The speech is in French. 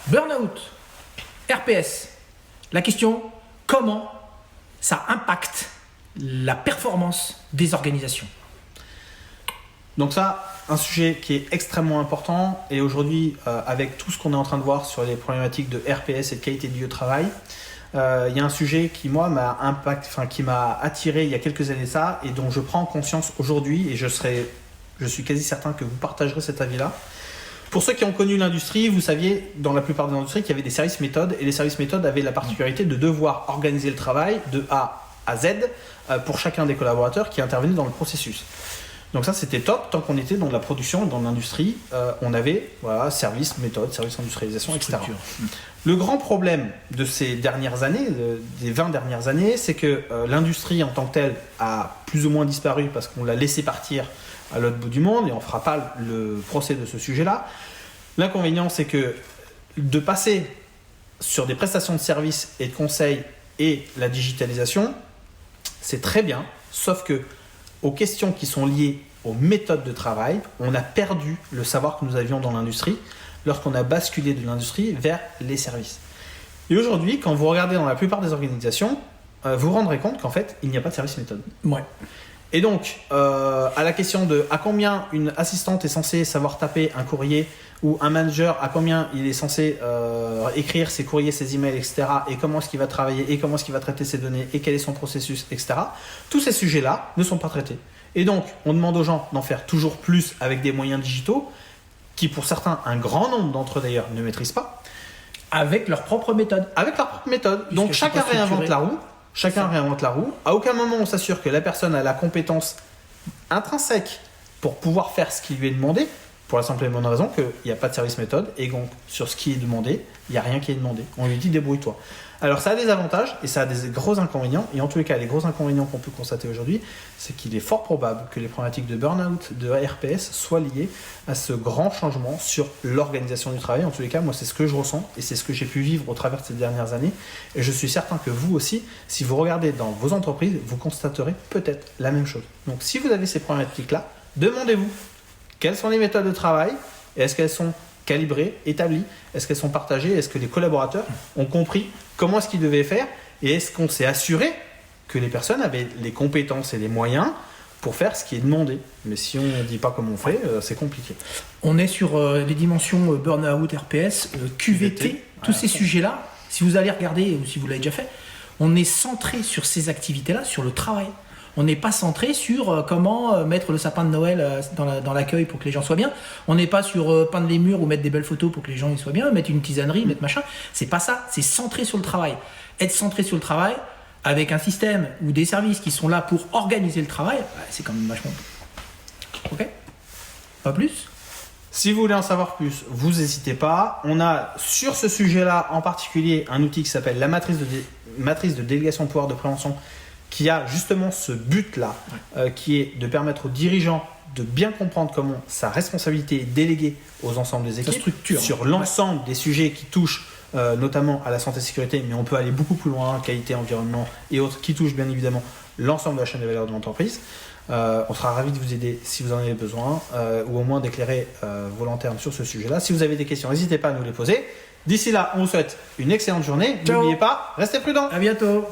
Burnout, RPS. La question, comment ça impacte la performance des organisations? Donc ça, un sujet qui est extrêmement important. Et aujourd'hui, avec tout ce qu'on est en train de voir sur les problématiques de RPS et de qualité de vie au travail, il y a un sujet qui, moi, qui m'a attiré il y a quelques années ça et dont je prends conscience aujourd'hui et je suis quasi certain que vous partagerez cet avis-là. Pour ceux qui ont connu l'industrie, vous saviez, dans la plupart des industries, qu'il y avait des services méthodes et les services méthodes avaient la particularité de devoir organiser le travail de A à Z pour chacun des collaborateurs qui intervenaient dans le processus. Donc ça, c'était top. Tant qu'on était dans la production, dans l'industrie, on avait service, méthode, service industrialisation, etc. Le grand problème de ces dernières années, des 20 dernières années, c'est que l'industrie en tant que telle a plus ou moins disparu parce qu'on l'a laissé partir à l'autre bout du monde et on ne fera pas le procès de ce sujet-là. L'inconvénient, c'est que de passer sur des prestations de services et de conseils et la digitalisation, c'est très bien, sauf que aux questions qui sont liées aux méthodes de travail, on a perdu le savoir que nous avions dans l'industrie lorsqu'on a basculé de l'industrie vers les services. Et aujourd'hui, quand vous regardez dans la plupart des organisations, vous vous rendrez compte qu'en fait, il n'y a pas de service méthode. Ouais. Et donc, à la question de à combien une assistante est censée savoir taper un courrier ou un manager, à combien il est censé écrire ses courriers, ses emails, etc. et comment est-ce qu'il va travailler et comment est-ce qu'il va traiter ses données et quel est son processus, etc. Tous ces sujets-là ne sont pas traités. Et donc, on demande aux gens d'en faire toujours plus avec des moyens digitaux qui, pour certains, un grand nombre d'entre eux d'ailleurs, ne maîtrisent pas. Avec leur propre méthode. Avec leur propre méthode. Donc, chacun réinvente la roue. Chacun réinvente la roue. À aucun moment on s'assure que la personne a la compétence intrinsèque pour pouvoir faire ce qui lui est demandé, pour la simple et bonne raison qu'il n'y a pas de service méthode et donc sur ce qui est demandé, il n'y a rien qui est demandé. On lui dit débrouille-toi. Alors ça a des avantages et ça a des gros inconvénients. Et en tous les cas, les gros inconvénients qu'on peut constater aujourd'hui, c'est qu'il est fort probable que les problématiques de burn-out, de RPS soient liées à ce grand changement sur l'organisation du travail. En tous les cas, moi, c'est ce que je ressens et c'est ce que j'ai pu vivre au travers de ces dernières années. Et je suis certain que vous aussi, si vous regardez dans vos entreprises, vous constaterez peut-être la même chose. Donc si vous avez ces problématiques-là, demandez-vous quelles sont les méthodes de travail et est-ce qu'elles sont calibrées, établies, est-ce qu'elles sont partagées, est-ce que les collaborateurs ont compris comment est-ce qu'ils devaient faire et est-ce qu'on s'est assuré que les personnes avaient les compétences et les moyens pour faire ce qui est demandé. Mais si on ne dit pas comment on fait, c'est compliqué. On est sur les dimensions burn-out, RPS, QVT, tous ces sujets-là. Si vous allez regarder, ou si vous l'avez déjà fait, on est centré sur ces activités-là, sur le travail. On n'est pas centré sur comment mettre le sapin de Noël dans l'accueil pour que les gens soient bien. On n'est pas sur peindre les murs ou mettre des belles photos pour que les gens y soient bien, mettre une tisanerie, mettre machin. C'est pas ça, c'est centré sur le travail. Être centré sur le travail avec un système ou des services qui sont là pour organiser le travail, c'est quand même vachement... Ok ? Pas plus ? Si vous voulez en savoir plus, vous n'hésitez pas. On a sur ce sujet-là en particulier un outil qui s'appelle la matrice de délégation de pouvoir de prévention qui a justement ce but-là, qui est de permettre aux dirigeants de bien comprendre comment sa responsabilité est déléguée aux ensembles des équipes, sur l'ensemble des sujets qui touchent notamment à la santé et sécurité, mais on peut aller beaucoup plus loin, qualité, environnement et autres, qui touchent bien évidemment l'ensemble de la chaîne de valeur de l'entreprise. On sera ravis de vous aider si vous en avez besoin, ou au moins d'éclairer vos lanternes sur ce sujet-là. Si vous avez des questions, n'hésitez pas à nous les poser. D'ici là, on vous souhaite une excellente journée. Ciao. N'oubliez pas, restez prudents. À bientôt.